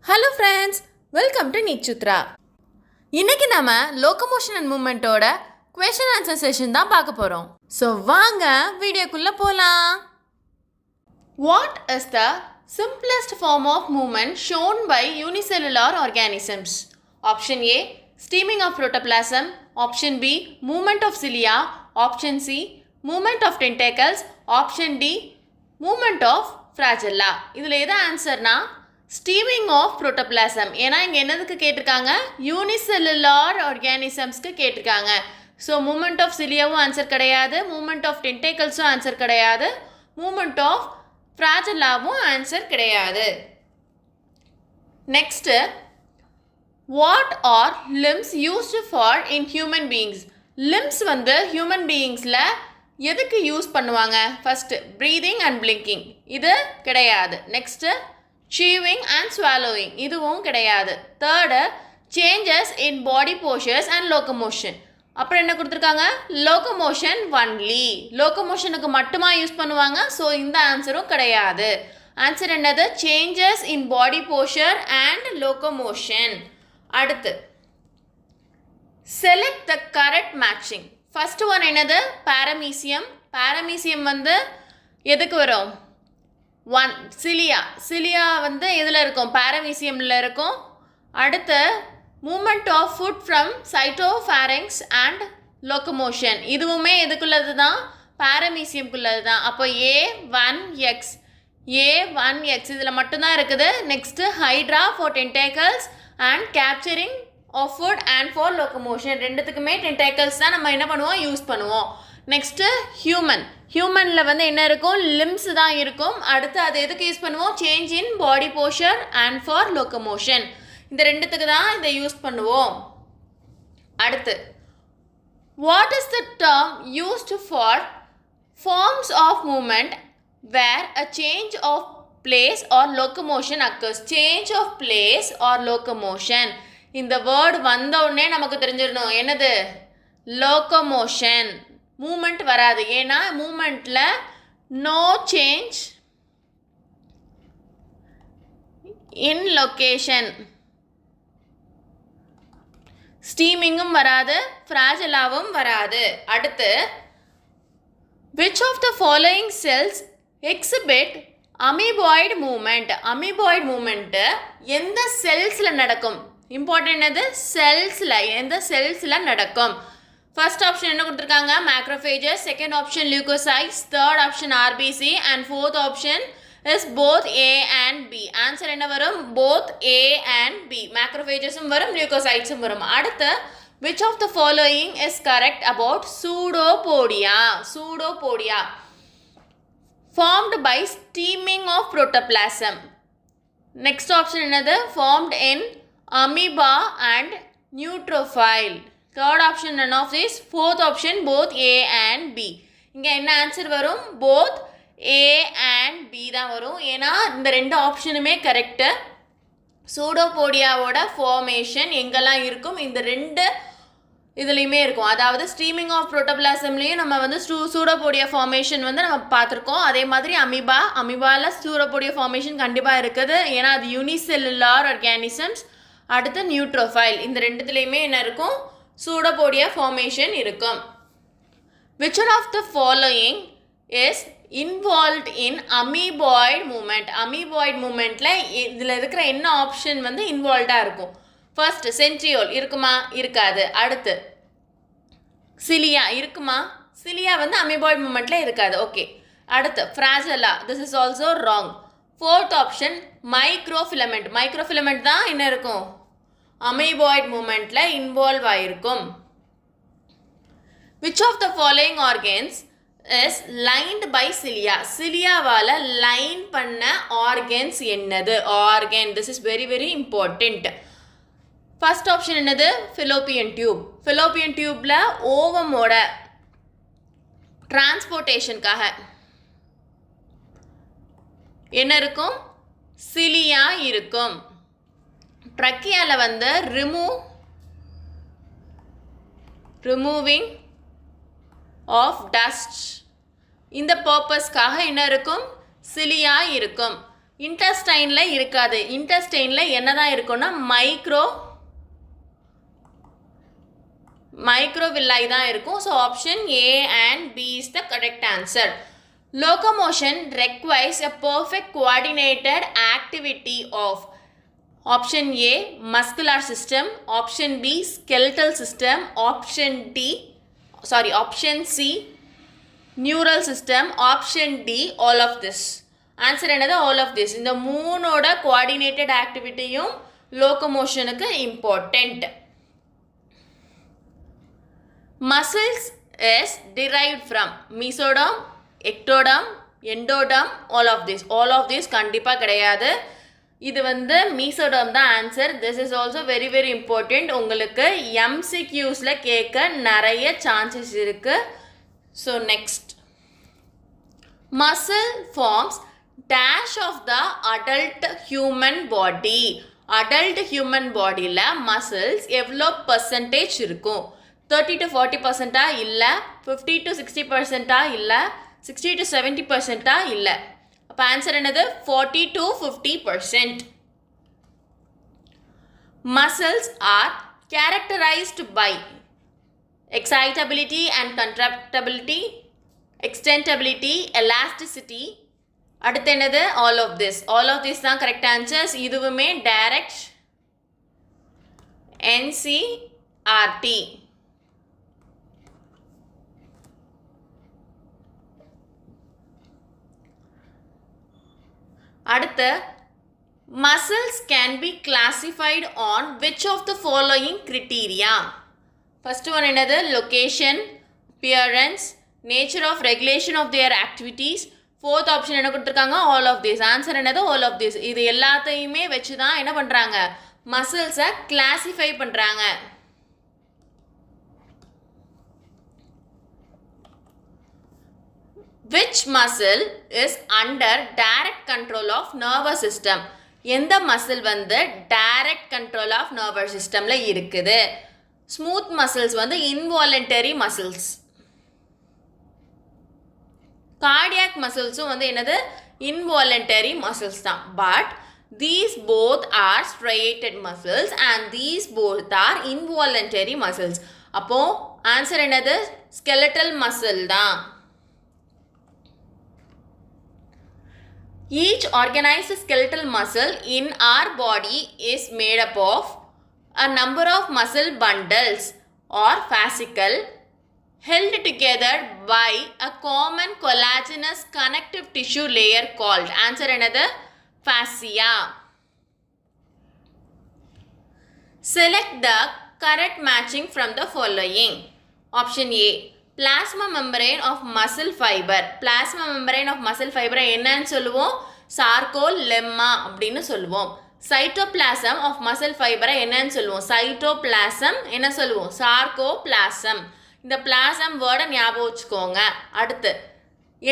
Hello friends, welcome to NEET Sutra. இன்னைக்கு நாம Locomotion and Movement ஓட question answer session தான் பார்க்க போறோம். So வாங்க வீடியோக்குள்ள போலாம். What is the simplest form of movement shown by unicellular organisms? Option A, steaming of protoplasm. Option B, movement of cilia. Option C, movement of tentacles. Option D, movement of flagella. இதுல எது ஆன்சர்னா steaming of protoplasm. ஏன்னா இங்கே என்னதுக்கு கேட்டிருக்காங்க, unicellular ஆர்கானிசம்ஸ்க்கு கேட்டிருக்காங்க. So moment of சிலியாவும் answer கிடையாது, moment of டென்டேக்கல்ஸும் answer கிடையாது, moment of ஃப்ராஜில்லாவும் answer கிடையாது. Next, what are limbs used for in human beings? Limbs வந்து ஹியூமன் பீயிங்ஸில் எதுக்கு யூஸ் பண்ணுவாங்க? ஃபஸ்ட்டு ப்ரீதிங் அண்ட் பிளிங்கிங், இது கிடையாது. நெக்ஸ்ட்டு chewing and swallowing, இதுவும் கிடையாது. Third, changes in body posters and locomotion. அப்புறம் என்ன கொடுத்துருக்காங்க, லோகோமோஷன் ஒன்லி, லோகோமோஷனுக்கு மட்டுமா யூஸ் பண்ணுவாங்க. ஸோ இந்த ஆன்சரும் கிடையாது. ஆன்சர் என்னது, changes in body posture and locomotion. அடுத்து, select the correct matching. First one என்னது, பாரமீசியம். பாரமீசியம் வந்து எதுக்கு வரும்? ஒன், சிலியா. சிலியா வந்து எதில் இருக்கும், பாரமீசியமில் இருக்கும். அடுத்து, movement of food from cytopharynx and locomotion, இதுவுமே எதுக்குள்ளது தான், பாரமீசியம்குள்ளது தான். அப்போ A1X, A1X இதில் மட்டும்தான் இருக்குது. Next hydra for tentacles and capturing of food and for locomotion, ரெண்டுத்துக்குமே டென்டேக்கல்ஸ் தான் நம்ம என்ன பண்ணுவோம், யூஸ் பண்ணுவோம். Next human. ஹியூமனில் வந்து என்ன இருக்கும், லிம்ஸ் தான் இருக்கும். அடுத்து அது எதுக்கு யூஸ் பண்ணுவோம், change in body posture and for locomotion, இந்த ரெண்டுத்துக்கு தான் இதை யூஸ் பண்ணுவோம். அடுத்து, what is the term used for forms of movement where a change of place or locomotion occurs? Change of place or locomotion, இந்த word வந்த உடனே நமக்கு தெரிஞ்சிடணும் என்னது, லோகோமோஷன். மூமெண்ட் வராது, ஏன்னா மூமெண்ட்டில் நோ சேஞ்ச் இன் லொக்கேஷன். ஸ்டீமிங்கும் வராது, ஃப்ராஜிலாவும் வராது. அடுத்து, which of the following cells exhibit amoeboid movement? amoeboid movement எந்த செல்ஸில் நடக்கும்? இம்பார்ட்டன்ட் அது, செல்ஸில், எந்த செல்ஸில் நடக்கும்? ஃபர்ஸ்ட் ஆப்ஷன் என்ன கொடுத்துருக்காங்க, macrophages. Second option leukocytes. Third option RBC and fourth option is both A and B. Answer என்ன வரும், போத் ஏ அண்ட் பி. மேக்ரோஃபேஜஸும் வரும், லியூகோசைட்ஸும் வரும். அடுத்து, which of the following is correct about pseudopodia? Pseudopodia formed by steaming of protoplasm. Next option என்னது, formed in amoeba and neutrophil. Third option none of this. Fourth option both A and B. இங்கே என்ன answer வரும், both A and B தான் வரும். ஏன்னா இந்த ரெண்டு ஆப்ஷனுமே correct. சூடோபோடியாவோட formation எங்கெல்லாம் இருக்கும், இந்த ரெண்டு இதுலேயுமே இருக்கும். அதாவது ஸ்ட்ரீமிங் ஆஃப் புரோட்டோபிளாசம்லேயும் நம்ம வந்து சூடோபோடியா ஃபார்மேஷன் வந்து நம்ம பார்த்துருக்கோம். அதே மாதிரி அமீபாவில் சூடோபோடியா ஃபார்மேஷன் கண்டிப்பாக இருக்குது, ஏன்னா அது யூனிசெல்லுலார் ஆர்கானிசம்ஸ். அடுத்து நியூட்ரோஃபைல், இந்த ரெண்டுத்துலேயுமே என்ன இருக்கும், சூடோபோடியா ஃபார்மேஷன் இருக்கும். Which one of the following is involved in amoeboid movement? amoeboid movementல இதில் இருக்கிற என்ன ஆப்ஷன் வந்து இன்வால்வ்டாக இருக்கும்? ஃபர்ஸ்ட், சென்ட்ரியோல் இருக்குமா, இருக்காது. அடுத்து, சிலியா இருக்குமா, சிலியா வந்து அமீபாய்ட் மூமெண்ட்டில் இருக்காது. ஓகே. அடுத்து, flagella, this is also wrong. Fourth option microfilament. Microfilament தான் என்ன இருக்கும், அமீபாய்ட் மூமெண்ட்டில் இன்வால்வ் ஆகிருக்கும். Which of the following organs is lined by cilia? சிலியாவால் லைன் பண்ண ஆர்கன்ஸ் என்னது, organ. This is very very important. First option என்னது, ஃபிலோப்பியன் டியூப். ஃபிலோப்பியன் டியூப்பில் ஓவமோட டிரான்ஸ்போர்ட்டேஷனுக்காக என்ன இருக்கும், சிலியா இருக்கும். ட்ரக்கியாவில் வந்து ரிமூவிங் ஆஃப் டஸ்ட், இந்த பர்பஸ்க்காக என்ன இருக்கும், சிலியா இருக்கும். இன்டெஸ்டைன்ல இருக்காது. இன்டெஸ்டைன்ல என்னதான் இருக்கும்னா மைக்ரோவில்லை தான் இருக்கும். So option A and B is the correct answer. Locomotion requires a perfect coordinated activity of option A muscular system, option B skeletal system, option C neural system, option D all of this. Answer என்னது all of this. இந்த மூணோட coordinated activityயும் locomotionக்கு important. Muscles is derived from mesoderm, ectoderm, endoderm, all of this. All of this கண்டிப்பா கிடையாது. இது வந்து mesoderm தான் answer. This is also very very important. உங்களுக்கு MCQsல கேட்க நிறைய சான்சஸ் இருக்கு. So next, muscle forms dash of the adult human body. Adult human bodyல muscles எவ்வளோ percentage இருக்கும்? 30 to 40% இல்ல, 50 to 60% இல்ல, 60 to 70% இல்ல. அப்ப ஆன்சர் என்னது? 40 to 50%. Muscles are characterized by excitability and contractibility, extentability, elasticity. அடுத்து என்னது? all of this. All of this தான் correct answers. இதுவுமே direct NCRT. அடுத்து, muscles can be classified on which of the following criteria? First one என்னது? Location, appearance, nature of regulation of their activities. Fourth option என்ன கொடுத்திருக்காங்க? all of this. Answer என்னது? all of this. இது எல்லாத்தையுமே வச்சு தான் என்ன பண்றாங்க? muscles-ஐ classify பண்றாங்க. Which muscle is under direct control of nervous system? எந்த muscle வந்து direct control of nervous systemல இருக்குது? Smooth muscles வந்து involuntary muscles. Cardiac muscles வந்து என்னது? Involuntary muscles தான். But these both are striated muscles and these both are involuntary muscles. அப்போ answer என்னது? Skeletal muscle தான். Each organized skeletal muscle in our body is made up of a number of muscle bundles or fascicle held together by a common collagenous connective tissue layer called. Answer another fascia. Select the correct matching from the following. Option A, plasma membrane of muscle fiber. Plasma membrane of muscle fiber என்னன்னு சொல்லுவோம்? sarcolemma அப்படின்னு சொல்லுவோம். cytoplasm of muscle fiber என்னன்னு சொல்லுவோம்? cytoplasm என்ன சொல்லுவோம்? sarcoplasm. இந்த plasm வேர்டை ஞாபகம் வச்சுக்கோங்க. அடுத்து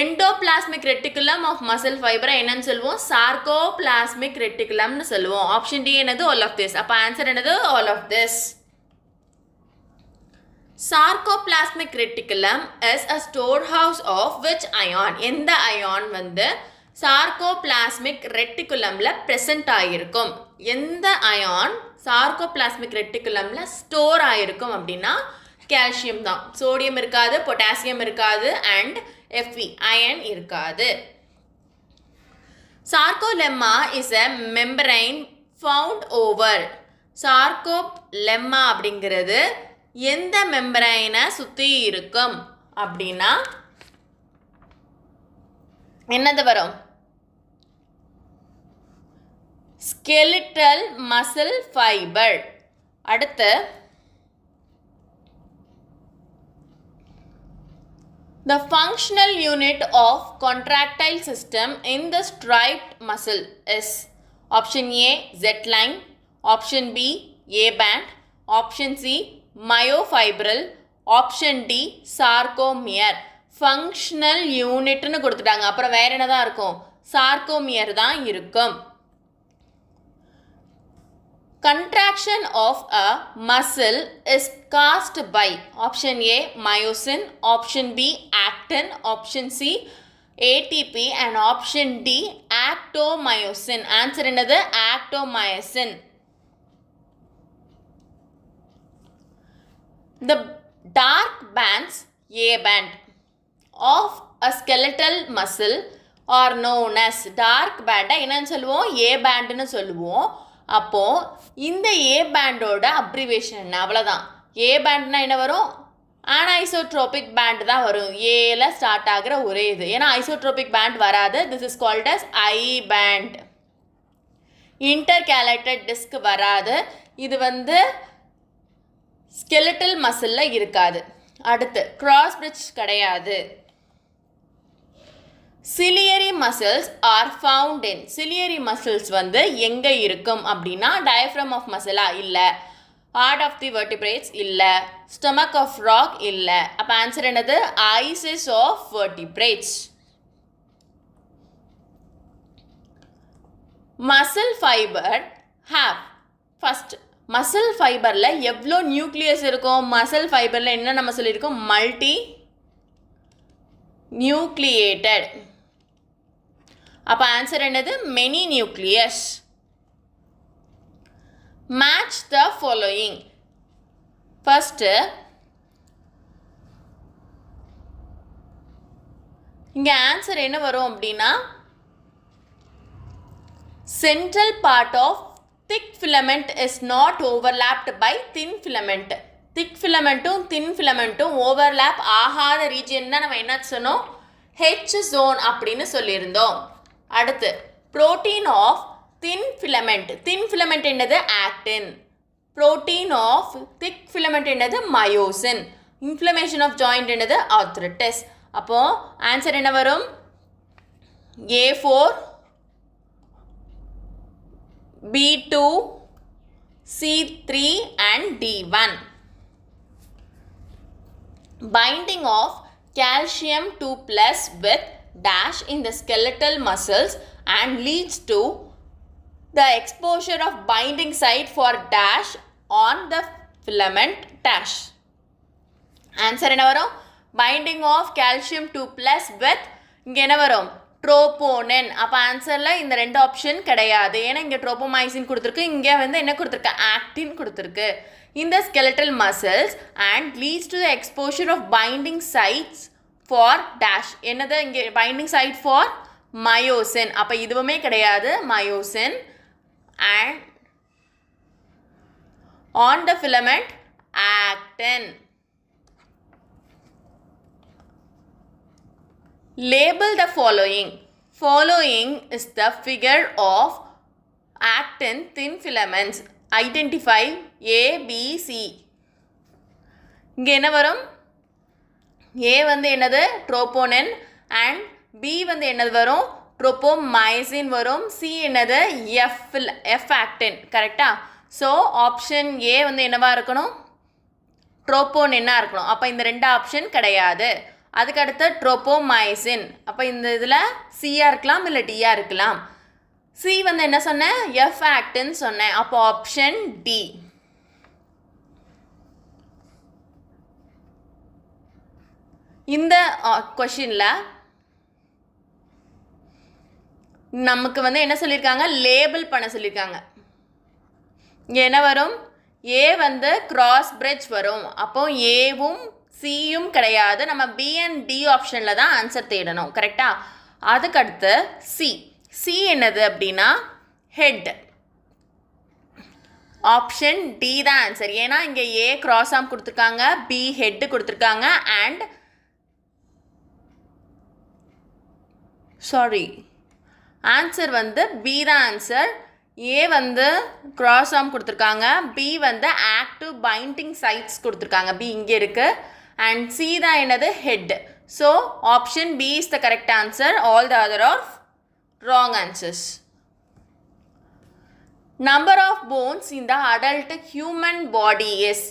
endoplasmic reticulum of muscle fiber என்னன்னு சொல்லுவோம்? sarcoplasmic reticulumனு சொல்லுவோம். ஆப்ஷன் டி என்னது? all of this. அப்ப ஆன்சர் என்னது? all of this. Sarcoplasmic reticulum is a storehouse of which ion? எந்த ion வந்து sarcoplasmic reticulumல present ஆயிருக்கும்? எந்த ion sarcoplasmic reticulumல store ஆயிருக்கும் அப்படின்னா calcium தான். சோடியம் இருக்காது, potassium இருக்காது and Fe iron இருக்காது. Sarcolemma is a membrane found over. Sarcolemma அப்படிங்கிறது எந்த மெம்பரைனை சுற்றி இருக்கும் அப்படின்னா என்னது வரும்? skeletal muscle fiber. அடுத்து the functional unit of contractile system in the striped muscle is option A Z-line, option B A band, option C myofibril, option D sarcomere. functional unitனு கொடுத்துட்டாங்க. அப்புறம் வேற என்னதான் இருக்கும்? sarcomere தான் இருக்கும். Contraction of a muscle is caused by option A myosin, option B actin, option C ATP and option D actomyosin. Answer என்னது? Actomyosin. The dark bands A band of a skeletal muscle are known as dark band. என்னன்னு சொல்லுவோம்? A band னு சொல்லுவோம். அப்போ இந்த A band ஓட abbreviation என்ன? அவ்வளவுதான். A band னா என்ன வரும்? Anisotropic band தான் வரும். A ல ஸ்டார்ட் ஆகுற ஒரே இது. ஏன்னா isotropic band வராது. This is called as I band. Intercalated disc வராது. இது வந்து skeletal muscle இருக்காது. அடுத்து cross bridge கிடையாது. Ciliary muscles are found in. Ciliary muscles வந்து எங்க இருக்கும் அப்படின்னா diaphragm of muscle இல்ல, heart of the vertebrates இல்ல, stomach of rock இல்ல. அப்ப ஆன்சர் என்னது? icis of vertebrates. Muscle fiber have first muscle fiberல எவ்வளோ நியூக்ளியஸ் இருக்கும்? muscle fiberல என்ன நம்ம சொல்லியிருக்கோம்? multi nucleated. அப்ப ஆன்சர் என்னது? many nucleus. Match the following. First இங்க ஆன்சர் என்ன வரும் அப்படின்னா central part of thick filament is not overlapped by thin filament. thick filamentum thin filamentum overlap ஆகாத ரீஜியன் தான் நம்ம என்ன சொன்னோம்? H zone அப்படின்னு சொல்லியிருந்தோம். அடுத்து protein of thin filament. thin filament என்னது? actin. protein of thick filament என்னது? myosin. inflammation of joint என்னது? arthritis. அப்போ ஆன்சர் என்ன வரும்? A4 B2 C3 and D1. Binding of calcium 2 plus with dash in the skeletal muscles and leads to the exposure of binding site for dash on the filament dash. Answer என்ன வரும்? Binding of calcium 2 plus with இங்க என்ன வரும்? troponin. அப்ப ஆன்சர்ல இந்த ரெண்டு option கிடையாது. ஏன்னா இங்க tropomyosin கொடுத்திருக்கு, இங்க வந்து என்ன கொடுத்திருக்கு? actin கொடுத்திருக்கு. In the skeletal muscles and leads to the exposure of binding sites for dash. என்னது இங்க binding site for myosin. அப்ப இதுவுமே கிடையாது myosin. And on the filament actin. Label the following. Following is the figure of actin thin filaments. Identify A, B, C. இங்க என்ன வரும்? A வந்து என்னது? troponin and B வந்து என்னது வரும்? tropomyosin வரும். C என்னது? F actin. கரெக்டா? So ஆப்ஷன் A வந்து என்னவா இருக்கணும்? troponin இருக்கணும். அப்ப இந்த ரெண்டு ஆப்ஷன் கிடையாது. அதுக்கு அடுத்து tropomyosin. அப்ப இந்த இதுல C இருக்கலாம் இல்ல D இருக்கலாம். C வந்து என்ன சொன்னேன்? F actin சொன்னேன். அப்ப ஆப்ஷன் D. இந்த क्वेश्चनல நமக்கு வந்து என்ன சொல்லிருக்காங்க? லேபிள் பண்ண சொல்லிருக்காங்க. இங்க என்ன வரும்? A வந்து cross bridge வரும். அப்போ Aவும் Cயும் கிடையாது. நம்ம B and D ஆப்ஷன்ல தான் ஆன்சர் தேடணும். கரெக்டா? அதுக்கு அடுத்து C. C என்னது அப்படின்னா ஹெட். ஆப்ஷன் D தான் ஆன்சர். ஏன்னா இங்க A cross arm கொடுத்திருக்காங்க, B ஹெட் கொடுத்திருக்காங்க and ஆன்சர் வந்து B தான் ஆன்சர். A வந்து cross arm கொடுத்திருக்காங்க, B வந்து active binding sites கொடுத்திருக்காங்க. B இங்க இருக்கு and C தான் என்னது? Head. So option B is the correct answer. All the other are wrong answers. Number of bones in the adult human body is.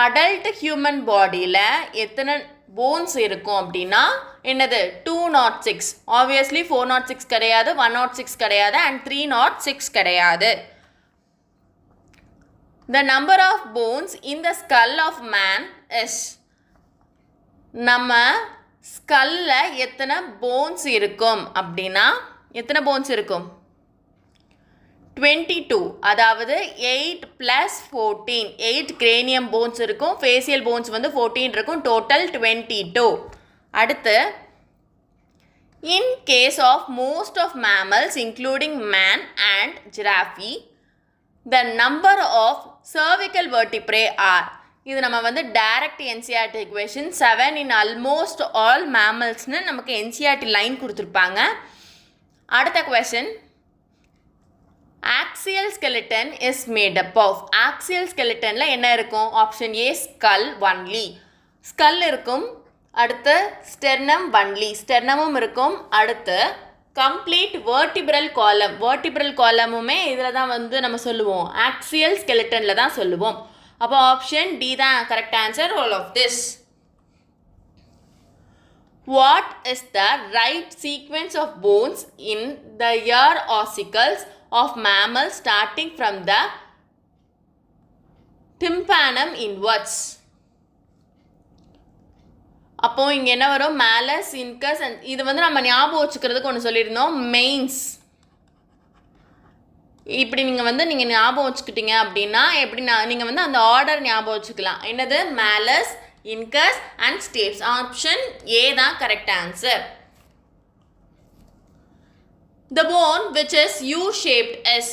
adult human bodyல எத்தனை bones இருக்கும் அப்படின்னா என்னது? 206. obviously 406 கிடையாது, 106 கிடையாது and 306 கிடையாது. The number of bones in the skull of man is. நம்ம ஸ்கல்ல எத்தனை bones இருக்கும் அப்படின்னா எத்தனை போன்ஸ் இருக்கும் 22 அதாவது 8 + 14 8 cranium bones இருக்கும் facial bones வந்து 14 இருக்கும் total 22 அடுத்து in case of most of mammals including man and giraffe the number of cervical vertebrae are இது நம்ம வந்து direct NCERT equation 7 in almost all mammals னு நமக்கு NCERT line கொடுத்திருப்பாங்க அடுத்த question axial skeleton is made up of axial skeletonல என்ன இருக்கும் option A skull only skull இருக்கும் அடுத்து sternum only sternumம் இருக்கும் அடுத்து complete vertebral columnமே இதில் தான் வந்து நம்ம சொல்லுவோம் axial skeletonல தான் சொல்லுவோம் அப்போ option D தான் correct answer all of this what is the right sequence of bones in the ear ossicles of mammals starting from the tympanum inwards அப்போ இங்க என்ன வரும் malleus incus இது வந்து நம்ம ஞாபகம் வச்சுக்கிறதுக்கு ஒன்னு சொல்லிருந்தோம் mains இப்படி நீங்க ஞாபகம் வச்சுக்கிட்டீங்க அப்படினா எப்படினா நீங்க வந்து அந்த ஆர்டர் ஞாபகம் வச்சுக்கலாம் என்னது malleus incus and stapes option A தான் correct answer the bone which is U-shaped is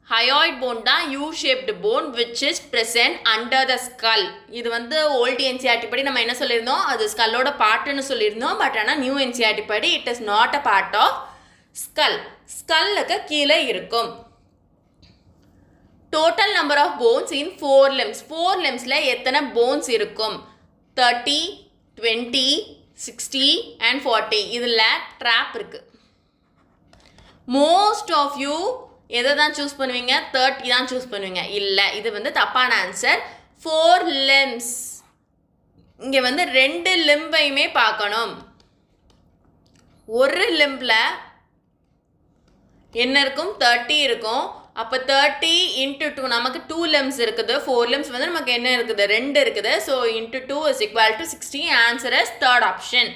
hyoid bone தான் U-shaped bone which is present under the skull இது வந்து old NCERT படி நம்ம என்ன சொல்லிருந்தோம் அது ஸ்கல்லோட பார்ட்னு சொல்லிருந்தோம் பட் ஆனா நியூ NCERT படி it is not a part of skull ஸ்கல்லுக்கு கீழே இருக்கும் total number of bones in 4 limbsல எத்தனை bones இருக்கும் 30 20 60 and 40 இதுல trap இருக்கு most of you எதை தான் சூஸ் பண்ணுவீங்க 30 தான் சூஸ் பண்ணுவீங்க இல்லை இது வந்து தப்பான ஆன்சர் 4 limbs இங்கே வந்து 2 லிம்பையுமே பார்க்கணும் ஒரு லிம்பில் என்ன இருக்கும் 30 இருக்கும் அப்போ 30 into 2 நமக்கு 2 limbs இருக்குது 4 limbs வந்து நமக்கு என்ன இருக்குது 2 இருக்குது so into 2 is equal to 60 answer is third option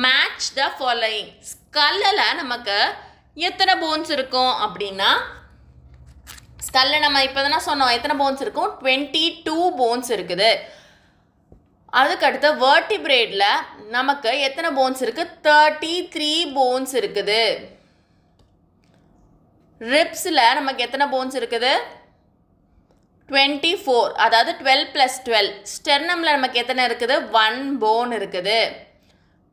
match the following ஸ்கல்லில் நமக்கு எத்தனை போன்ஸ் இருக்கும் அப்படின்னா ஸ்கல்லில் நம்ம இப்போ தானே சொன்னோம் எத்தனை போன்ஸ் இருக்கும் 22 போன்ஸ் இருக்குது அதுக்கடுத்து வெர்டிபிரேட்டில் நமக்கு எத்தனை போன்ஸ் இருக்குது 33 போன்ஸ் இருக்குது ரிப்ஸில் நமக்கு எத்தனை போன்ஸ் இருக்குது 24 அதாவது 12 + 12 ஸ்டெர்னமில் நமக்கு எத்தனை இருக்குது 1 போன் இருக்குது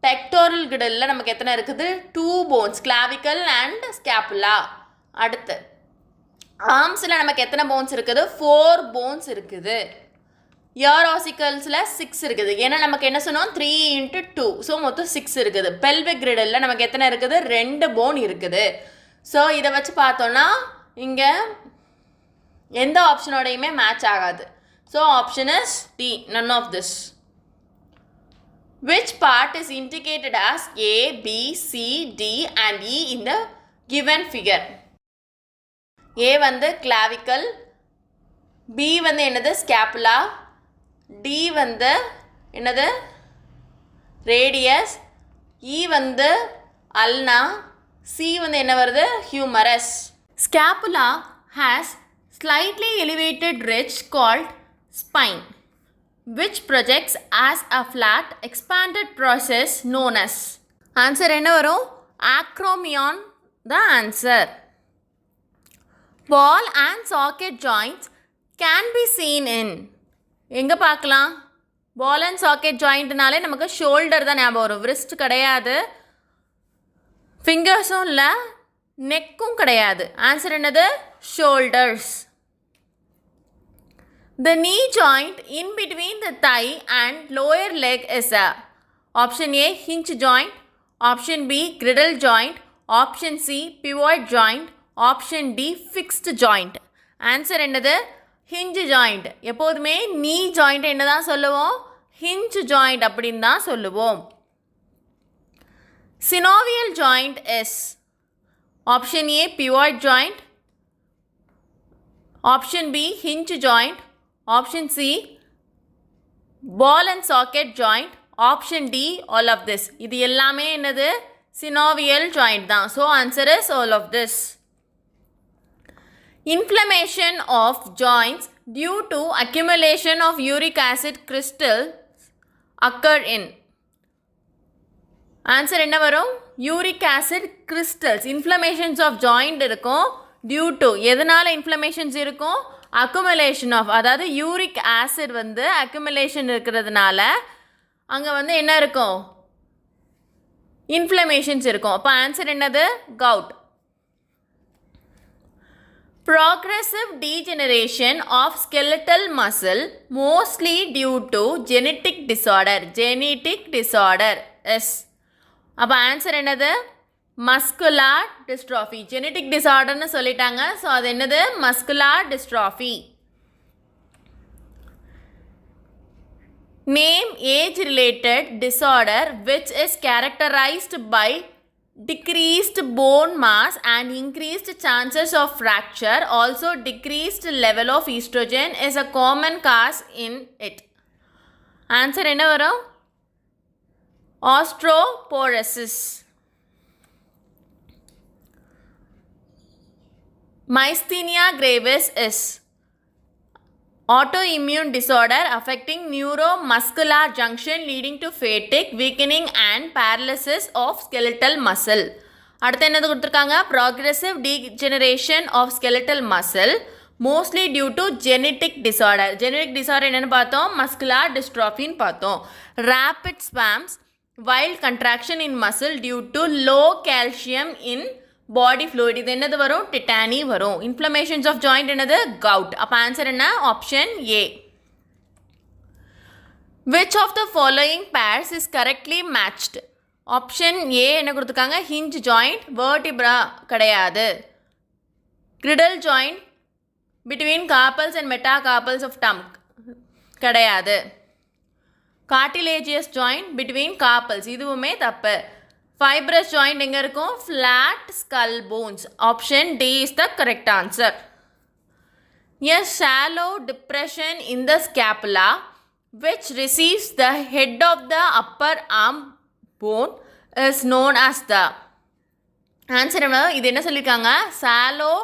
பெக்டோரல் கிடலில் நமக்கு எத்தனை இருக்குது 2 போன்ஸ் கிளாவிக்கல் அண்ட் ஸ்கேப்புலா அடுத்து ஆர்ம்ஸில் நமக்கு எத்தனை போன்ஸ் இருக்குது 4 போன்ஸ் இருக்குது இயர் ஆசிக்கல்ஸில் 6 இருக்குது ஏன்னா நமக்கு என்ன சொன்னோம் 3 into 2 ஸோ மொத்தம் 6 இருக்குது பெல்விக் கிரிடலில் நமக்கு எத்தனை இருக்குது 2 போன் இருக்குது ஸோ இதை வச்சு பார்த்தோன்னா இங்கே எந்த ஆப்ஷனோடையுமே மேட்ச் ஆகாது so option is D none of this which part is indicated as A, B, C, D and E in the given figure A வந்து clavicle B வந்து என்னது scapula D வந்து என்னது radius E வந்து ulna C வந்து என்ன வருது humerus scapula has slightly elevated ridge called spine which projects as a flat expanded process known as answer என்ன வரும் acromion the answer ball and socket joints can be seen in எங்க பார்க்கலாம் ball and socket jointனாலே நமக்கு shoulder தான் ஞாபகம் வரும் wrist கிடையாது fingersம் இல்லை நெக்கும் கிடையாது ஆன்சர் என்னது shoulders the knee joint in between the thigh and lower leg is a option A hinge joint option B griddle joint option C pivot joint option D fixed joint answer என்னது hinge joint எப்போதுமே knee joint என்னதான் சொல்லுவோம் hinge joint அப்படின்னு தான் சொல்லுவோம் synovial joint is option A pivot joint option B hinge joint option C ball and socket joint option D all of this. இது எல்லாமே என்னது synovial joint தான். So answer is all of this. Inflammation of joints due to accumulation of uric acid crystals occur in. Answer என்ன வரும்? Uric acid crystals. Inflammations of joint இருக்கும். Due to எதனால inflammations இருக்கும்? Accumulation of, அதாவது uric acid வந்து accumulation இருக்கிறதுனால அங்கே வந்து என்ன இருக்கும்? Inflammations இருக்கும். அப்போ ஆன்சர் என்னது? Gout. Progressive degeneration of skeletal muscle mostly due to genetic disorder. Genetic disorder. Yes. அப்போ ஆன்சர் என்னது? Muscular dystrophy. ஜெனட்டிக் டிஸார்டர்னு சொல்லிட்டாங்க. ஸோ அது என்னது? Muscular dystrophy. Name age related disorder which is characterized by decreased bone mass and increased chances of fracture. Also decreased level of estrogen is a common cause in it. Answer என்ன வரும்? Osteoporosis. Myasthenia gravis is autoimmune disorder affecting neuromuscular junction leading to fatigue, weakening and paralysis of skeletal muscle. அடுத்து என்னது கொடுத்துருக்காங்க? Progressive degeneration of skeletal muscle mostly due to genetic disorder. Genetic disorder என்னன்னு பார்த்தோம்? Muscular dystrophy பார்த்தோம். Rapid spasms, wild contraction in muscle due to low calcium in body fluid. இது என்னது வரும்? Tetany வரும். Inflammations of joint என்னது? Gout. அப்போ answer என்ன? Option A. Which of the following pairs is correctly matched? Option A என்ன கொடுத்துருக்காங்க? hinge joint, vertebra கிடையாது. Cradle joint between carpals and metacarpals of tongue கிடையாது. Cartilaginous joint between carpals இதுவுமே தப்பு. Fibrous joint எங்கே இருக்கும்? Flat skull bones. Option D is the correct answer. A shallow depression in the scapula which receives the head of the upper arm bone is known as the. Answer இது என்ன சொல்லியிருக்காங்க? Shallow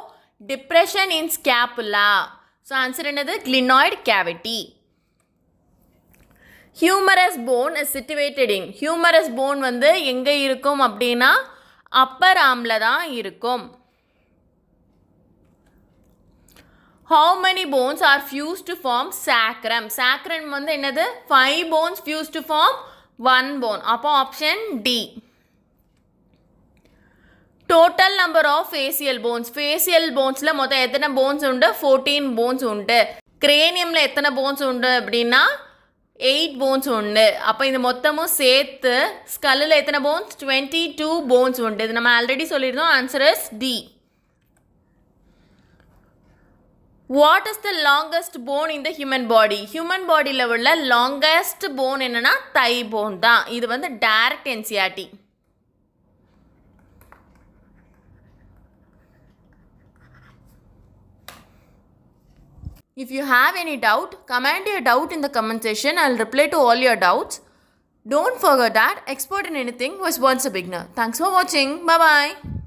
depression in scapula. So answer என்னது? Glenoid cavity. Humerus bone is situated in. Humerus bone வந்து எங்கே இருக்கும் அப்படின்னா அப்பர் ஆர்மில் தான் இருக்கும். How many bones are fused to form sacrum? Sacrum வந்து என்னது? 5 bones fused to form 1 bone. அப்போ option D. Total number of facial bones. Facial bonesல மொத்தம் எத்தனை bones உண்டு? 14 bones உண்டு. craniumல எத்தனை bones உண்டு அப்படின்னா 8 bones உண்டு. அப்போ இந்த மொத்தமும் சேர்த்து ஸ்கல்லில் எத்தனை போன்ஸ்? 22 bones உண்டு. இது நம்ம ஆல்ரெடி சொல்லியிருந்தோம். Answer is D. What is the longest bone in the human body? Human பாடியில் உள்ள லாங்கஸ்ட் போன் என்னன்னா தை போன் தான். இது வந்து direct NCERT. If you have any doubt, comment your doubt in the comment section. I'll reply to all your doubts. Don't forget that expert in anything was once a beginner. Thanks for watching. Bye-bye.